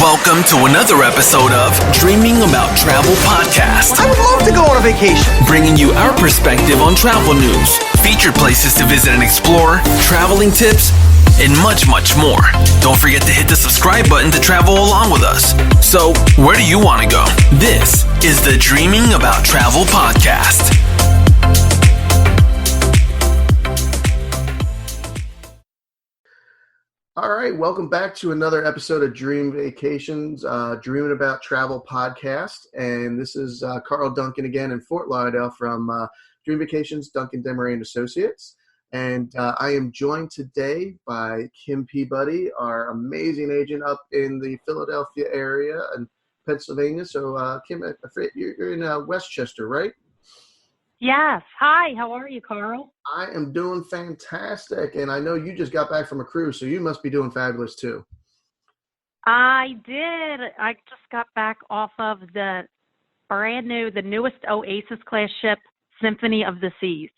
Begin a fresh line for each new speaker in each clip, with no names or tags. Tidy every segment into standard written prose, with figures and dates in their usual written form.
Welcome to another episode of Dreaming About Travel Podcast.
I would love to go on a vacation.
Bringing you our perspective on travel news, featured places to visit and explore, traveling tips, and much, much more. Don't forget to hit the subscribe button to travel along with us. So, where do you want to go? This is the Dreaming About Travel Podcast.
All right, welcome back to another episode of Dream Vacations, Dreaming About Travel podcast. And this is Karl Duncan again in Fort Lauderdale from Dream Vacations, Duncan Demeray and Associates. And I am joined today by Kim Peabody, our amazing agent up in the Philadelphia area and Pennsylvania. So Kim, you're in Westchester, right?
Yes. Hi, how are you, Karl?
I am doing fantastic, and I know you just got back from a cruise, so you must be doing fabulous too.
I did. I just got back off of the newest Oasis class ship, Symphony of the Seas.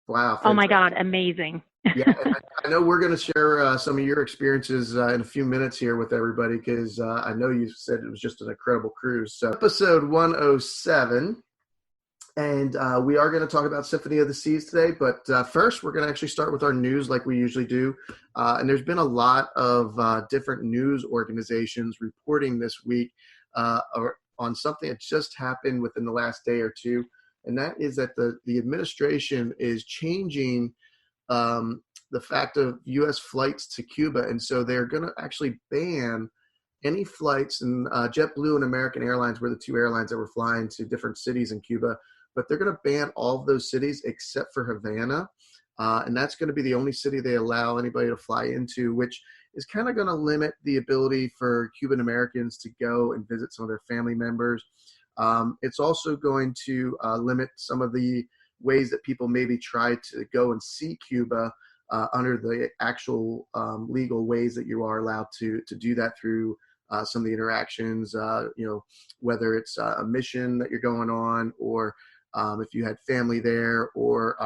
Wow. Fantastic.
Oh my God, amazing.
Yeah, I know we're going to share some of your experiences in a few minutes here with everybody, because I know you said it was just an incredible cruise. So Episode 107. And we are going to talk about Symphony of the Seas today. But first, we're going to actually start with our news like we usually do. And there's been a lot of different news organizations reporting this week on something that just happened within the last day or two. And that is that the administration is changing the fact of U.S. flights to Cuba. And so they're going to actually ban any flights. And JetBlue and American Airlines were the two airlines that were flying to different cities in Cuba. But they're going to ban all of those cities except for Havana. And that's going to be the only city they allow anybody to fly into, which is kind of going to limit the ability for Cuban Americans to go and visit some of their family members. It's also going to limit some of the ways that people maybe try to go and see Cuba under the actual legal ways that you are allowed to do that through some of the interactions, whether it's a mission that you're going on, or if you had family there, or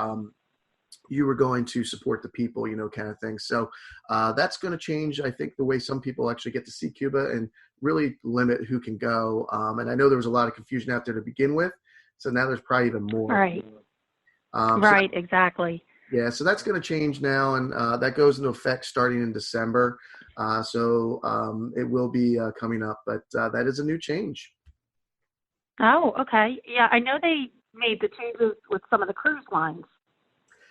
you were going to support the people, kind of thing. So that's going to change, I think, the way some people actually get to see Cuba and really limit who can go. And I know there was a lot of confusion out there to begin with. So now there's probably even more.
Right. Exactly.
Yeah, so that's going to change now. And that goes into effect starting in December. So it will be coming up. But that is a new change.
Oh, okay. Yeah, I know they made the changes with some of the cruise lines.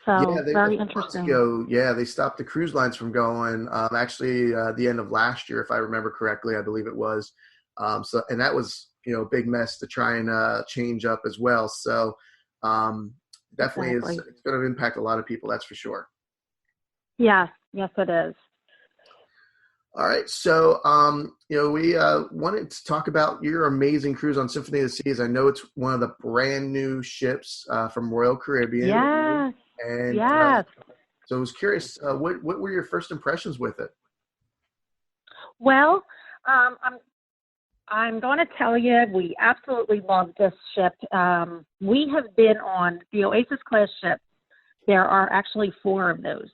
So very interesting. They stopped the cruise lines from going, actually the end of last year, if I remember correctly, I believe it was. And that was, a big mess to try and change up as well. So definitely it's going to impact a lot of people, that's for sure. Yes, it is.
All right, so we wanted to talk about your amazing cruise on Symphony of the Seas. I know it's one of the brand new ships from Royal Caribbean.
Yes.
And so I was curious, what were your first impressions with it?
Well, I'm going to tell you, we absolutely love this ship. We have been on the Oasis class ship. There are actually 4 of those.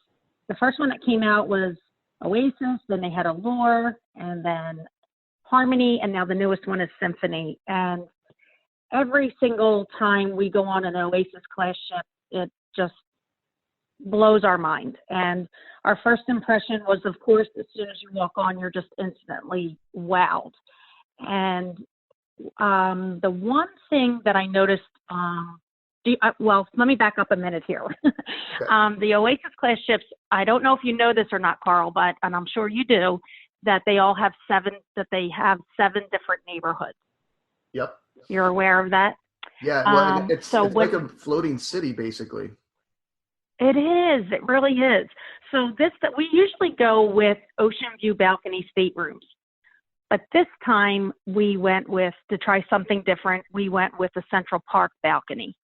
The first one that came out was Oasis, then they had Allure, and then Harmony, and now the newest one is Symphony. And every single time we go on an Oasis class ship, it just blows our mind. And our first impression was, of course, as soon as you walk on, you're just instantly wowed. And the one thing that I noticed, let me back up a minute here.
Okay.
The Oasis class ships, I don't know if you know this or not, Karl, and I'm sure you do, that they have 7 different neighborhoods.
Yep.
You're aware of that?
Yeah, well, it's like a floating city, basically.
It is. It really is. So we usually go with ocean view balcony staterooms. But this time we went to try something different, we went with the Central Park balcony,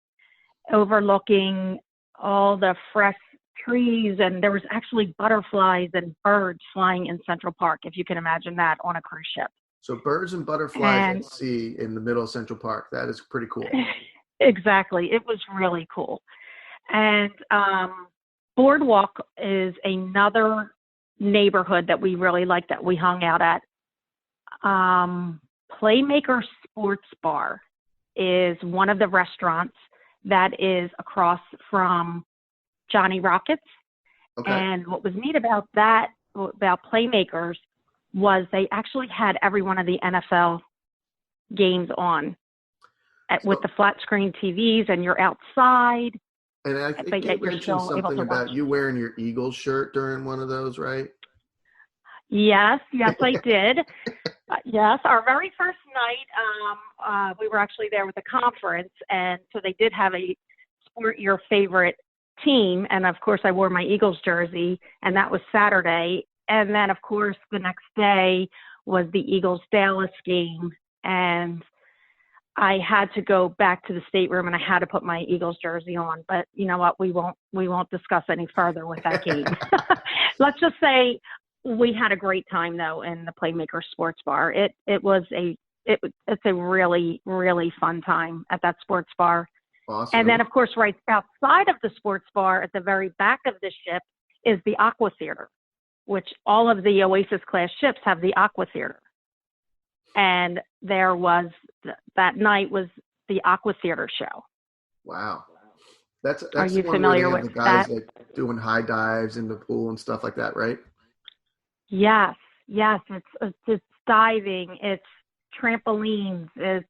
overlooking all the fresh trees, and there was actually butterflies and birds flying in Central Park, if you can imagine that on a cruise ship.
So birds and butterflies at sea in the middle of Central Park. That is pretty cool.
Exactly. It was really cool. And Boardwalk is another neighborhood that we really like that we hung out at. Playmaker Sports Bar is one of the restaurants that is across from Johnny Rockets.
Okay.
And what was neat about Playmakers, was they actually had every one of the NFL games on with the flat screen TVs, and you're outside.
And I think you mentioned something about you wearing your Eagles shirt during one of those, right?
Yes, I did. Yes, our very first night, we were actually there with the conference, and so they did have a sport your favorite team, and of course I wore my Eagles jersey, and that was Saturday. And then, of course, the next day was the Eagles-Dallas game, and I had to go back to the stateroom, and I had to put my Eagles jersey on. But you know what? We won't discuss any further with that game. Let's just say we had a great time though in the Playmaker Sports Bar. It's a really, really fun time at that sports bar.
Awesome.
And then, of course, right outside of the sports bar, at the very back of the ship, is the Aqua Theater, which all of the Oasis class ships have the Aqua Theater. And there was, that night was the Aqua Theater show.
Wow. That's
Are you
the one
familiar
where they
with
have the guys
that?
like doing high dives in the pool and stuff like that, right?
Yes. It's diving, it's trampolines, it's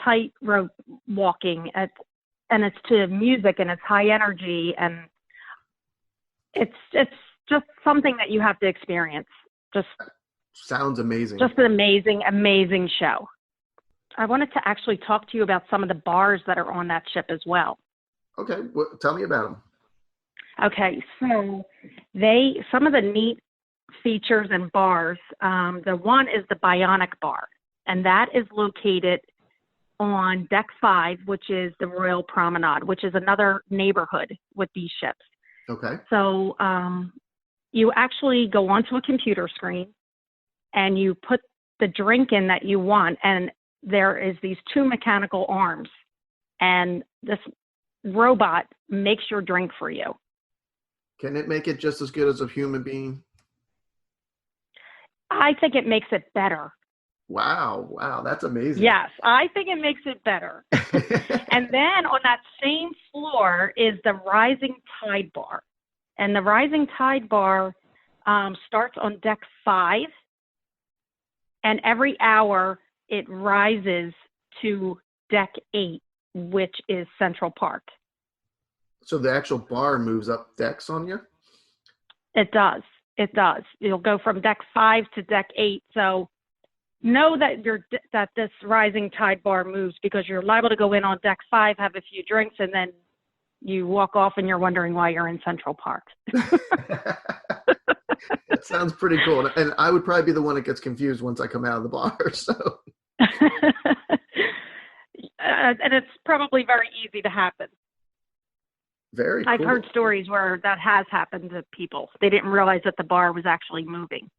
tightrope walking, and it's to music, and it's high energy, and it's just something that you have to experience. Just
sounds amazing.
Just an amazing show. I wanted to actually talk to you about some of the bars that are on that ship as well.
Okay, well, tell me about them.
Okay, so some of the neat features and bars, the one is the Bionic Bar, and that is located on Deck 5, which is the Royal Promenade, which is another neighborhood with these ships.
Okay.
So you actually go onto a computer screen, and you put the drink in that you want, and there is these two mechanical arms, and this robot makes your drink for you.
Can it make it just as good as a human being?
I think it makes it better.
Wow, that's amazing.
Yes, I think it makes it better. And then on that same floor is the Rising Tide Bar. And the Rising Tide Bar starts on Deck 5, and every hour it rises to Deck 8, which is Central Park.
So the actual bar moves up decks on you?
It does. You'll go from Deck 5 to Deck 8. So know that this Rising Tide Bar moves, because you're liable to go in on Deck 5, have a few drinks, and then you walk off and you're wondering why you're in Central Park.
That sounds pretty cool. And I would probably be the one that gets confused once I come out of the bar. So.
And it's probably very easy to happen.
Very cool.
I've heard stories where that has happened to people. They didn't realize that the bar was actually moving.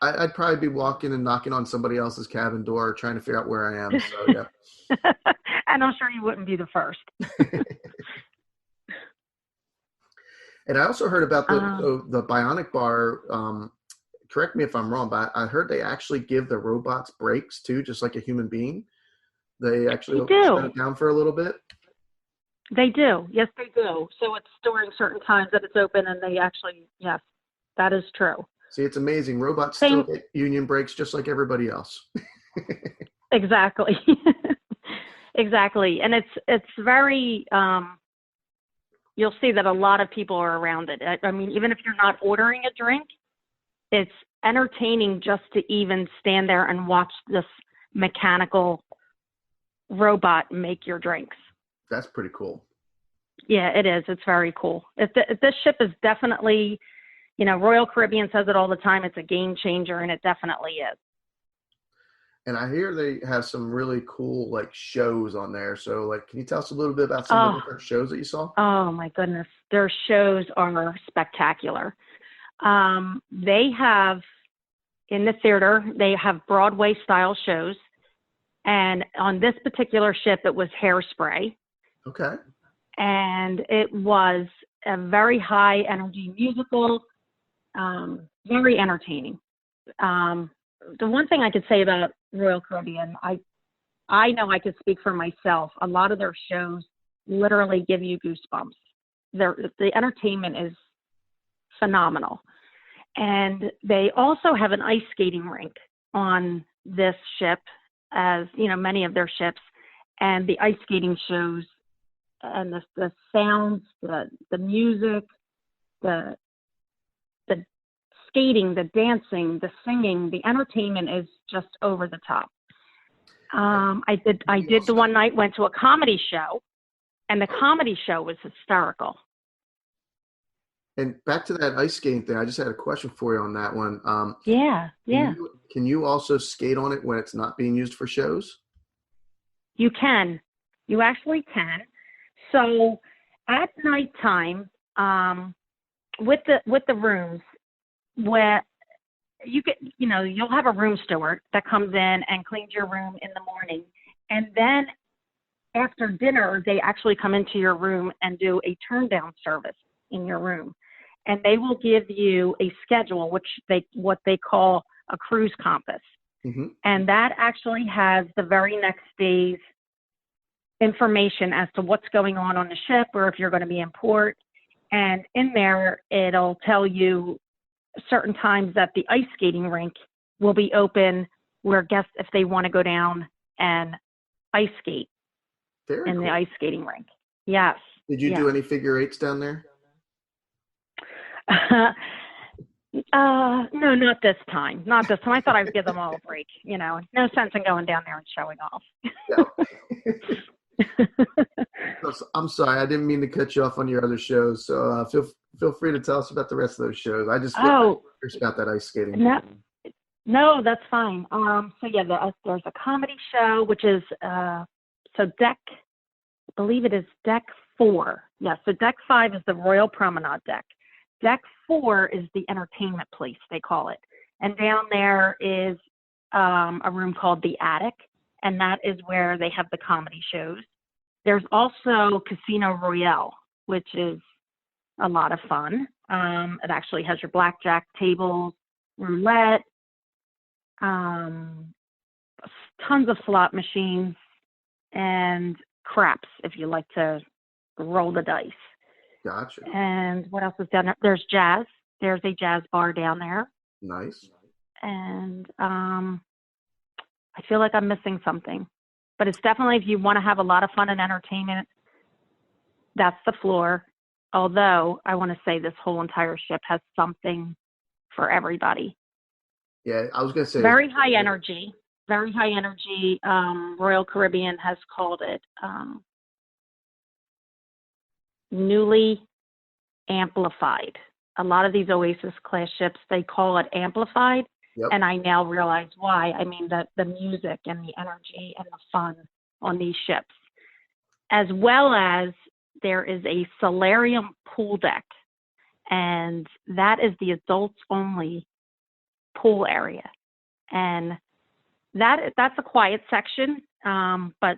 I'd probably be walking and knocking on somebody else's cabin door trying to figure out where I am. So, yeah.
And I'm sure you wouldn't be the first.
And I also heard about the Bionic Bar. Correct me if I'm wrong, but I heard they actually give the robots breaks too, just like a human being. They actually shut it down for a little bit.
They do. Yes, they do. So it's during certain times that it's open, and they actually, yes, that is true.
See, it's amazing. Robots still get union breaks just like everybody else.
Exactly. Exactly. And it's very, you'll see that a lot of people are around it. I mean, even if you're not ordering a drink, it's entertaining just to even stand there and watch this mechanical robot make your drinks.
That's pretty cool.
Yeah, it is. It's very cool. This ship is definitely, Royal Caribbean says it all the time. It's a game changer, and it definitely is. And
I hear they have some really cool shows on there. So can you tell us a little bit about some of the different shows that you saw?
Oh my goodness. Their shows are spectacular. They have, in the theater, they have Broadway style shows. And on this particular ship, it was Hairspray.
Okay.
And it was a very high energy musical, very entertaining. the one thing I could say about Royal Caribbean, I know I could speak for myself. A lot of their shows literally give you goosebumps. The entertainment is phenomenal. And they also have an ice skating rink on this ship, as you know, many of their ships, and the ice skating shows and the sounds, the music, the skating, the dancing, the singing, the entertainment is just over the top. I did the one night, went to a comedy show, and the comedy show was hysterical.
And back to that ice skating thing, I just had a question for you on that one.
Yeah.
Can you also skate on it when it's not being used for shows?
You can. You actually can. So at nighttime, with the rooms, where you'll have a room steward that comes in and cleans your room in the morning, and then after dinner they actually come into your room and do a turn down service in your room, and they will give you a schedule, what they call a cruise compass.
Mm-hmm.
And that actually has the very next day's information as to what's going on the ship, or if you're going to be in port. And in there, it'll tell you certain times that the ice skating rink will be open, where guests, if they want to go down and ice skate in the ice skating rink. Yes.
Did you do any figure eights down there?
No, not this time. Not this time. I thought I would give them all a break. No sense in going down there and showing off.
I'm sorry, I didn't mean to cut you off on your other shows. So feel free to tell us about the rest of those shows. I just curious about that ice skating.
No, that's fine. So yeah, there's a comedy show, which is deck. I believe it is deck 4. Yeah, so deck 5 is the Royal Promenade deck. Deck 4 is the entertainment place, they call it. And down there is a room called the Attic, and that is where they have the comedy shows. There's also Casino Royale, which is a lot of fun. It actually has your blackjack tables, roulette, tons of slot machines, and craps if you like to roll the dice.
Gotcha.
And what else is down there? There's jazz. There's a jazz bar down there.
Nice.
And I feel like I'm missing something. But it's definitely, if you want to have a lot of fun and entertainment, that's the floor. Although I want to say this whole entire ship has something for everybody.
Yeah, I was going to say.
Very high energy. Very high energy. Royal Caribbean has called it newly amplified. A lot of these Oasis class ships, they call it amplified.
Yep.
And I now realize why. I mean, the music and the energy and the fun on these ships. As well as there is a solarium pool deck. And that is the adults only pool area. And that's a quiet section, but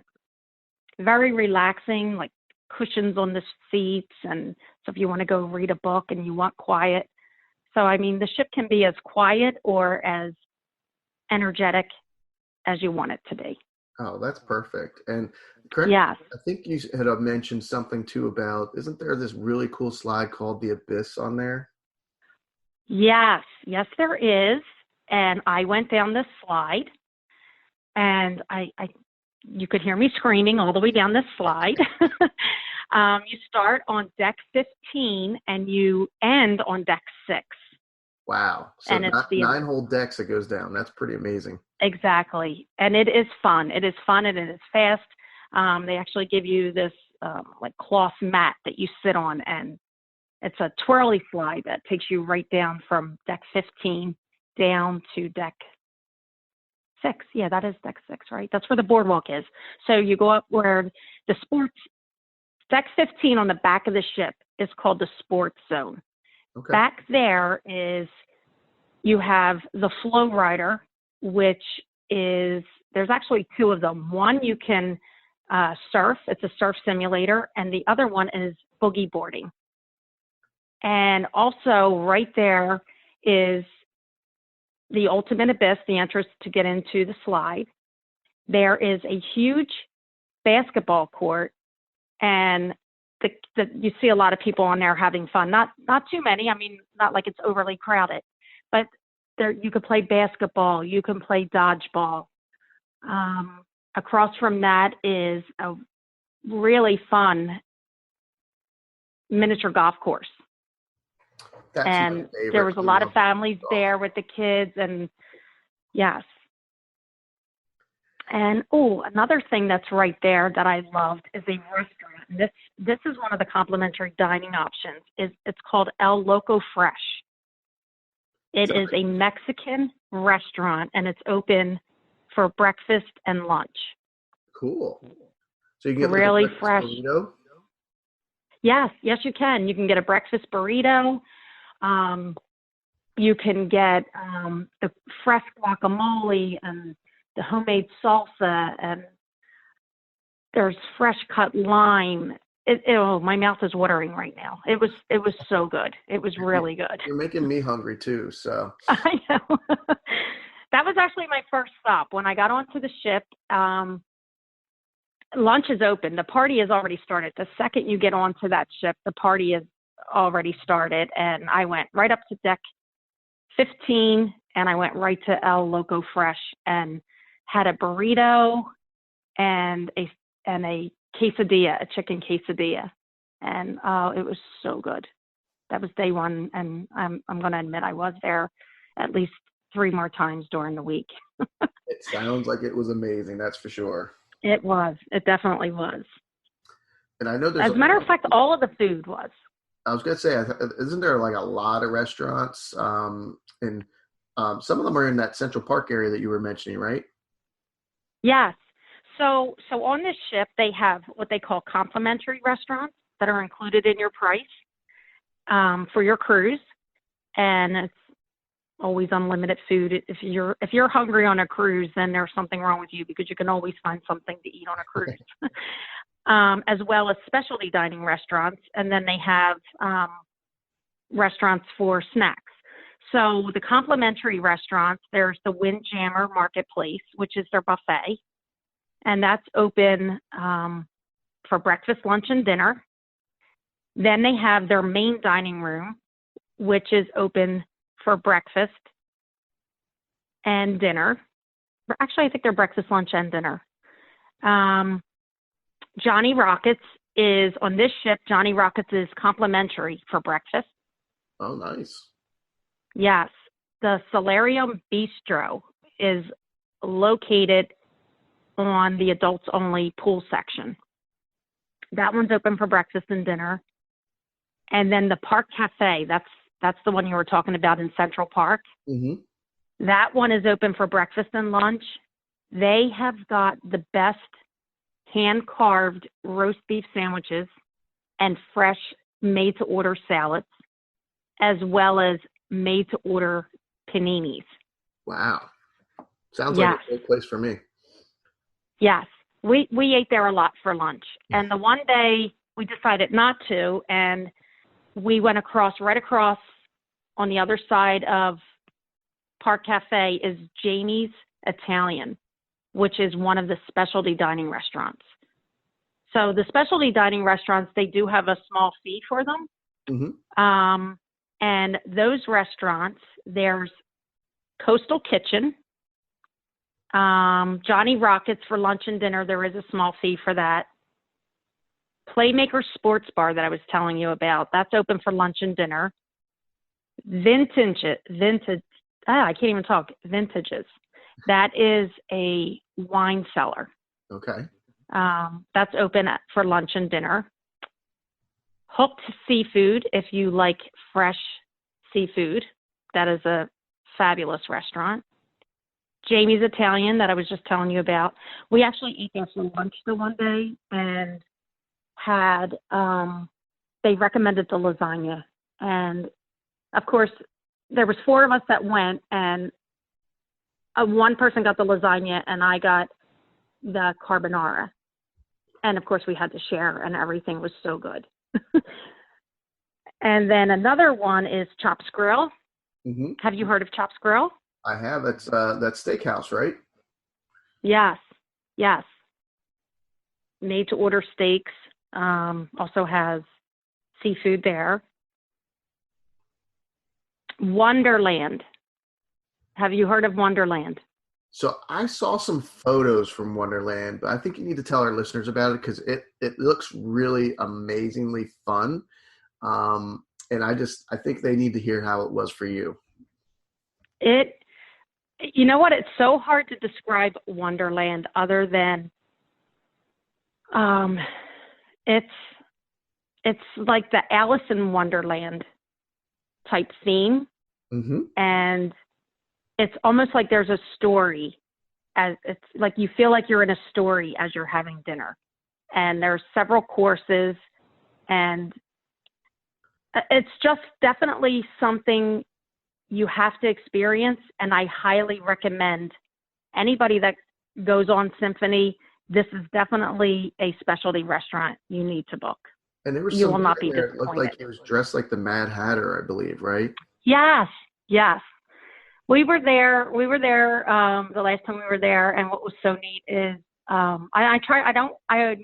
very relaxing, like cushions on the seats. And so if you want to go read a book and you want quiet. So, I mean, the ship can be as quiet or as energetic as you want it to be.
Oh, that's perfect. And correct,
yes.
I think you had mentioned something too about, isn't there this really cool slide called the Abyss on there?
Yes, there is. And I went down this slide, and you could hear me screaming all the way down this slide. You start on deck 15 and you end on deck 6.
Wow. So
and it's
9 whole decks that goes down. That's pretty amazing.
Exactly. And it is fun. It is fun and it is fast. They actually give you this like cloth mat that you sit on, and it's a twirly slide that takes you right down from deck 15 down to deck 6. Yeah, that is deck 6, right? That's where the boardwalk is. So you go up where the sports, deck 15 on the back of the ship is called the sports zone.
Okay.
Back there is, you have the flow rider, which is, there's actually 2 of them. One you can surf, it's a surf simulator, and the other one is boogie boarding. And also right there is the Ultimate Abyss, the entrance to get into the slide. There is a huge basketball court, and you see a lot of people on there having fun. Not too many. I mean, not like it's overly crowded, but there you could play basketball. You can play dodgeball. Across from that is a really fun miniature golf course.
That's
and there was a lot of families there with the kids, and yes. And another thing that's right there that I loved is a restaurant. This is one of the complimentary dining options. It's called El Loco Fresh. It is a Mexican restaurant, and it's open for breakfast and lunch.
Cool. So you can get
really
like a
fresh
burrito?
Yes, you can. You can get a breakfast burrito. You can get the fresh guacamole and the homemade salsa, and there's fresh cut lime. My mouth is watering right now. It was so good. It was really good.
You're making me hungry too, so.
I know. That was actually my first stop. When I got onto the ship, lunch is open. The party has already started. The second you get onto that ship, the party is already started. And I went right up to deck 15, and I went right to El Loco Fresh and had a burrito and a quesadilla, a chicken quesadilla. And it was so good. That was day one, and I'm going to admit I was there at least 3 more times during the week.
It sounds like it was amazing, that's for sure. It
was. It definitely was.
And I know there's...
As a matter of fact, all of the food was.
I was going to say, isn't there like a lot of restaurants? And some of them are in that Central Park area that you were mentioning, right?
Yes. So on this ship, they have what they call complimentary restaurants that are included in your price for your cruise. And it's always unlimited food. If you're hungry on a cruise, then there's something wrong with you, because you can always find something to eat on a cruise. As well as specialty dining restaurants. And then they have restaurants for snacks. So the complimentary restaurants, there's the Windjammer Marketplace, which is their buffet. And that's open for breakfast, lunch, and dinner. Then they have their main dining room, which is open for breakfast and dinner. Actually, I think they're breakfast, lunch, and dinner. Johnny Rockets is on this ship. Johnny Rockets is complimentary for breakfast.
Oh, nice.
Yes. The Solarium Bistro is located on the adults only pool section. That one's open for breakfast and dinner. And then the Park Cafe, that's the one you were talking about in Central Park. Mm-hmm. That one is open for breakfast and lunch. They have got the best hand-carved roast beef sandwiches and fresh made-to-order salads, as well as made-to-order paninis.
Wow. Sounds like a great place for me.
Yes. We ate there a lot for lunch. And the one day we decided not to, and we went right across on the other side of Park Cafe is Jamie's Italian, which is one of the specialty dining restaurants. So the specialty dining restaurants, they do have a small fee for them. Mm-hmm. And those restaurants, there's Coastal Kitchen, Johnny Rockets for lunch and dinner. There is a small fee for that. Playmaker Sports Bar that I was telling you about, that's open for lunch and dinner. Vintages. That is a wine cellar.
Okay.
That's open for lunch and dinner. Hooked Seafood, if you like fresh seafood, that is a fabulous restaurant. Jamie's Italian that I was just telling you about. We actually ate there for lunch the one day and had, they recommended the lasagna. And of course, there was 4 of us that went, and one person got the lasagna and I got the carbonara. And of course we had to share, and everything was so good. And then another one is Chops Grill. Mm-hmm. Have you heard of Chops Grill?
I have. That's that steakhouse, right?
Yes, yes. Made to order steaks. Also has seafood there. Wonderland. Have you heard of Wonderland?
So I saw some photos from Wonderland, but I think you need to tell our listeners about it because it looks really amazingly fun. And I think they need to hear how it was for you.
You know what? It's so hard to describe Wonderland other than it's like the Alice in Wonderland type theme.
Mm-hmm.
And it's almost like there's a story, as it's like you feel like you're in a story as you're having dinner. And there's several courses, and it's just definitely something you have to experience. And I highly recommend anybody that goes on Symphony. This is definitely a specialty restaurant you need to book.
And there was
you will not be disappointed.
It looked like he was dressed like the Mad Hatter, I believe, right?
Yes. We were there the last time we were there, and what was so neat is I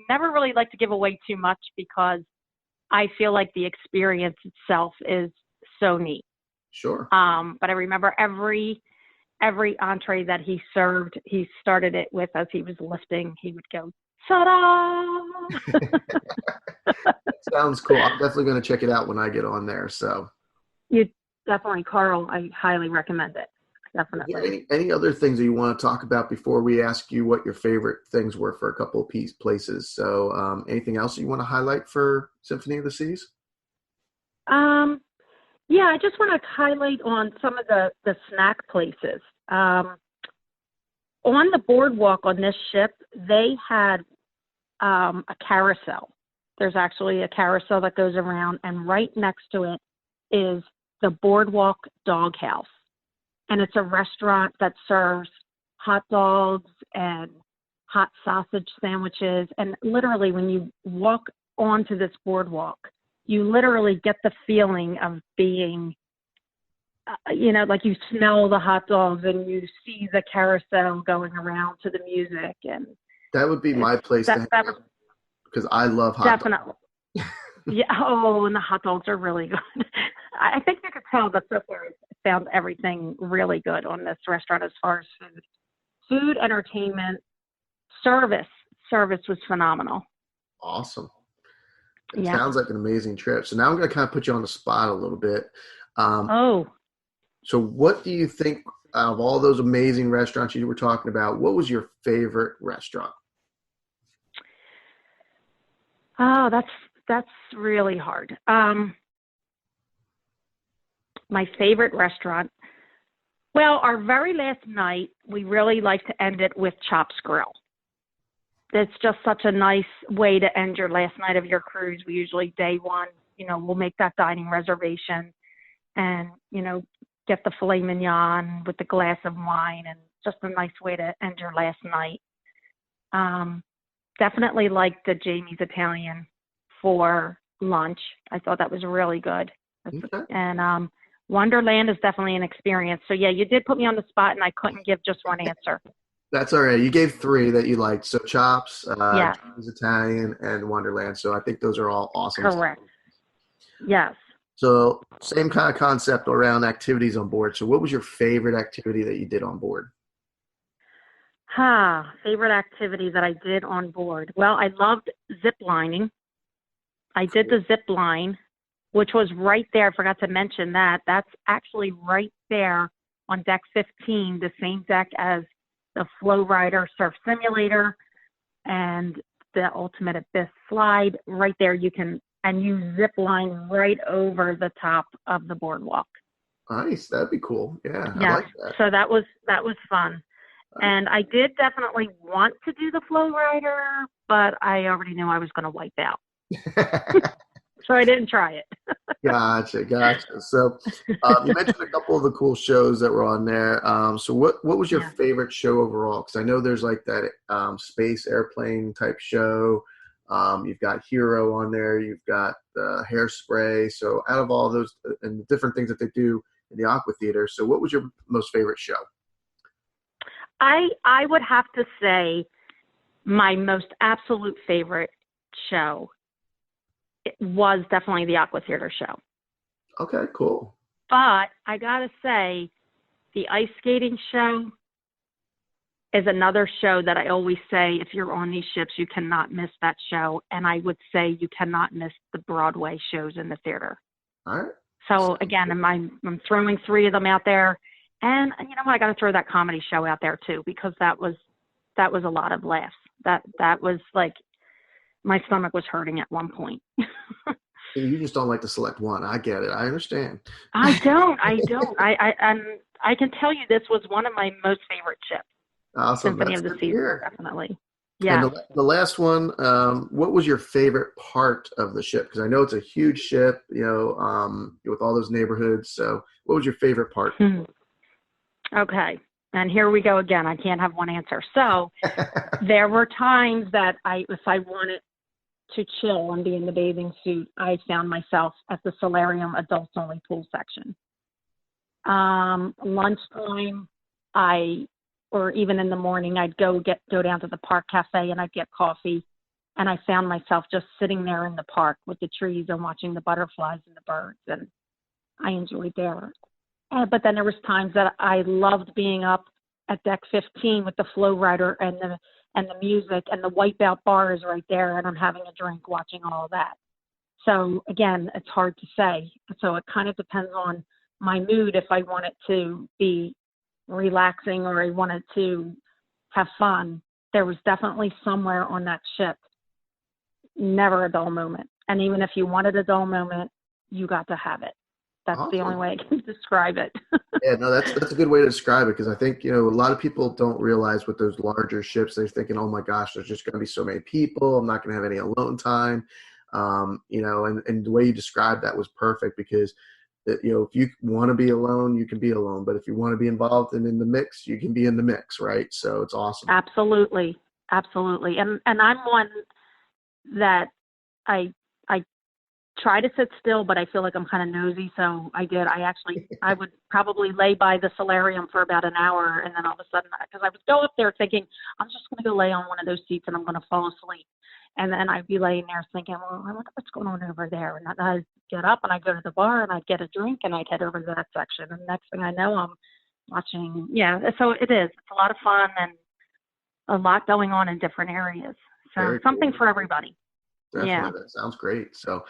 never really like to give away too much because I feel like the experience itself is so neat.
Sure.
But I remember every entree that he served, he started it with, as he was lifting, he would go, ta-da!
Sounds cool. I'm definitely going to check it out when I get on there. So
You definitely, Karl, I highly recommend it. Definitely.
Any other things that you want to talk about before we ask you what your favorite things were for a couple of places? So anything else you want to highlight for Symphony of the Seas?
Yeah, I just want to highlight on some of the snack places. On the boardwalk on this ship, they had a carousel. There's actually a carousel that goes around, and right next to it is the Boardwalk Doghouse. And it's a restaurant that serves hot dogs and hot sausage sandwiches. And literally, when you walk onto this boardwalk, you literally get the feeling of being, like you smell the hot dogs and you see the carousel going around to the music. And
that would be my place to hang out because I love hot dogs.
Definitely. Yeah. Oh, and the hot dogs are really good. I think you could tell that so far I found everything really good on this restaurant as far as food, entertainment, service. Service was phenomenal.
Awesome. It sounds like an amazing trip. So now I'm going to kind of put you on the spot a little bit. So what do you think out of all those amazing restaurants you were talking about, what was your favorite restaurant?
Oh, that's really hard. My favorite restaurant. Well, our very last night, we really like to end it with Chops Grill. It's just such a nice way to end your last night of your cruise. We usually day one, we'll make that dining reservation and, get the filet mignon with the glass of wine, and just a nice way to end your last night. Definitely like the Jamie's Italian for lunch. I thought that was really good.
Okay.
And Wonderland is definitely an experience. So, yeah, you did put me on the spot, and I couldn't give just one answer.
That's all right. You gave three that you liked. So Chops,
Yeah.
Jamie's Italian, and Wonderland. So I think those are all awesome.
Correct. Yes.
So same kind of concept around activities on board. So what was your favorite activity that you did on board?
Favorite activity that I did on board. Well, I loved zip lining. I did the zip line, which was right there. I forgot to mention that. That's actually right there on deck 15, the same deck as the Flow Rider Surf Simulator and the Ultimate Abyss slide. Right there, you zip line right over the top of the boardwalk.
Nice. That'd be cool. Yeah.
Yeah.
I like that.
So that was fun. And I did definitely want to do the Flow Rider, but I already knew I was going to wipe out. So I didn't try it.
Gotcha. So you mentioned a couple of the cool shows that were on there. So what was your favorite show overall? Because I know there's like that space airplane type show. You've got Hero on there. You've got Hairspray. So out of all those and the different things that they do in the Aqua Theater, so what was your most favorite show?
I would have to say my most absolute favorite show was definitely the Aqua Theater show.
Okay, cool.
But I gotta say, the ice skating show is another show that I always say, if you're on these ships, you cannot miss that show. And I would say you cannot miss the Broadway shows in the theater.
All right.
So again, I'm throwing 3 of them out there. And you know what? I got to throw that comedy show out there too, because that was a lot of laughs. That was like, my stomach was hurting at one point.
You just don't like to select one. I get it. I understand.
I don't. I can tell you this was one of my most favorite ships.
Awesome.
Symphony
That's
of the
good to
Seas,
hear.
definitely. Yeah.
And the last one, what was your favorite part of the ship? Because I know it's a huge ship, with all those neighborhoods. So what was your favorite part?
Okay. And here we go again. I can't have one answer. So there were times that if I wanted to chill and be in the bathing suit, I found myself at the solarium adults only pool section. Lunchtime, or even in the morning, I'd go down to the park cafe and I'd get coffee. And I found myself just sitting there in the park with the trees and watching the butterflies and the birds. And I enjoyed there. But then there was times that I loved being up at deck 15 with the flow rider and the music, and the Wipeout bar is right there, and I'm having a drink watching all of that. So again, it's hard to say. So it kind of depends on my mood, if I want it to be relaxing or I wanted to have fun. There was definitely somewhere on that ship, never a dull moment. And even if you wanted a dull moment, you got to have it. That's
Awesome.
the only way I can describe it.
Yeah, no, that's a good way to describe it, because I think, a lot of people don't realize with those larger ships, they're thinking, oh my gosh, there's just going to be so many people. I'm not going to have any alone time. And the way you described that was perfect, because if you want to be alone, you can be alone. But if you want to be involved and in the mix, you can be in the mix, right? So it's awesome.
Absolutely. Absolutely. And I'm one that I try to sit still, but I feel like I'm kind of nosy. So I would probably lay by the solarium for about an hour. And then all of a sudden, because I would go up there thinking, I'm just going to go lay on one of those seats and I'm going to fall asleep. And then I'd be laying there thinking, well, I wonder what's going on over there. And I'd get up and I'd go to the bar and I'd get a drink and I'd head over to that section. And the next thing I know, I'm watching. Yeah. So it is. It's a lot of fun and a lot going on in different areas. So
Very
something
cool.
for everybody.
Definitely.
Yeah.
That sounds great. So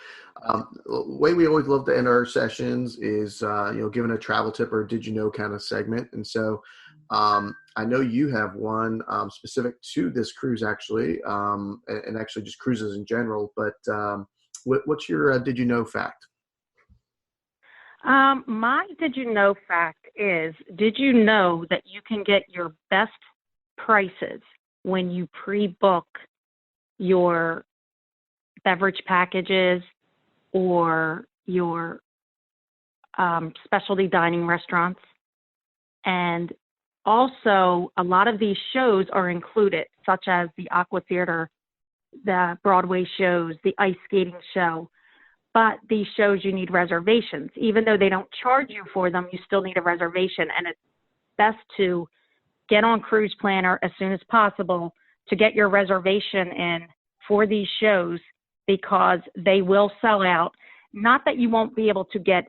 the way we always love to end our sessions is, giving a travel tip or did you know kind of segment. And so I know you have one specific to this cruise, actually, and actually just cruises in general. But what's your did you know fact?
My did you know fact is, did you know that you can get your best prices when you pre-book your beverage packages or your specialty dining restaurants? And also, a lot of these shows are included, such as the Aqua Theater, the Broadway shows, the ice skating show. But these shows, you need reservations. Even though they don't charge you for them, you still need a reservation. And it's best to get on Cruise Planner as soon as possible to get your reservation in for these shows, because they will sell out. Not that you won't be able to get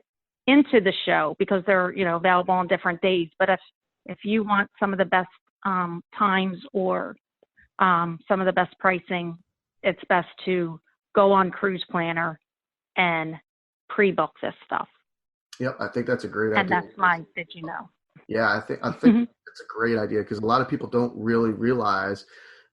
into the show because they're, available on different days. But if you want some of the best times or some of the best pricing, it's best to go on Cruise Planner and pre-book this stuff.
Yep, I think that's a great idea.
And that's my did you know.
Yeah, I think it's a great idea, because a lot of people don't really realize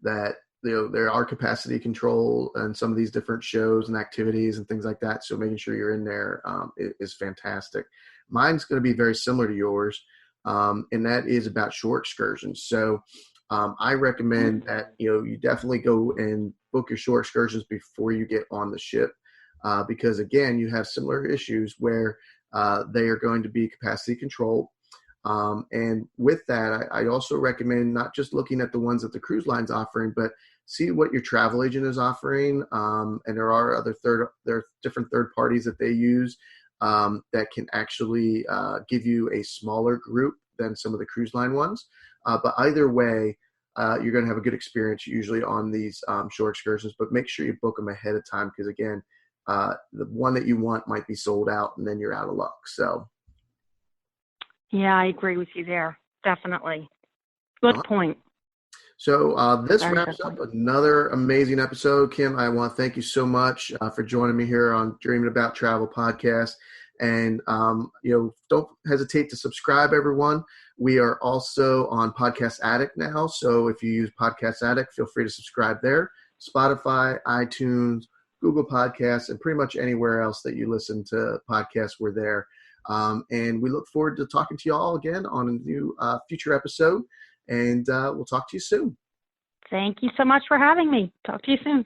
that there are capacity control and some of these different shows and activities and things like that. So making sure you're in there is fantastic. Mine's going to be very similar to yours, and that is about shore excursions. So I recommend that you definitely go and book your shore excursions before you get on the ship, because again, you have similar issues where they are going to be capacity controlled. And with that, I also recommend not just looking at the ones that the cruise line's offering, but see what your travel agent is offering. And there are different third parties that they use that can actually give you a smaller group than some of the cruise line ones. But either way, you're going to have a good experience usually on these shore excursions, but make sure you book them ahead of time because, again, the one that you want might be sold out and then you're out of luck. So,
yeah, I agree with you there. Definitely. Good point.
So this
Very
wraps
good
up
point.
another amazing episode. Kim, I want to thank you so much for joining me here on Dreaming About Travel podcast. And, don't hesitate to subscribe, everyone. We are also on Podcast Addict now. So if you use Podcast Addict, feel free to subscribe there. Spotify, iTunes, Google Podcasts, and pretty much anywhere else that you listen to podcasts, we're there. And we look forward to talking to you all again on a new future episode. And we'll talk to you soon.
Thank you so much for having me. Talk to you soon.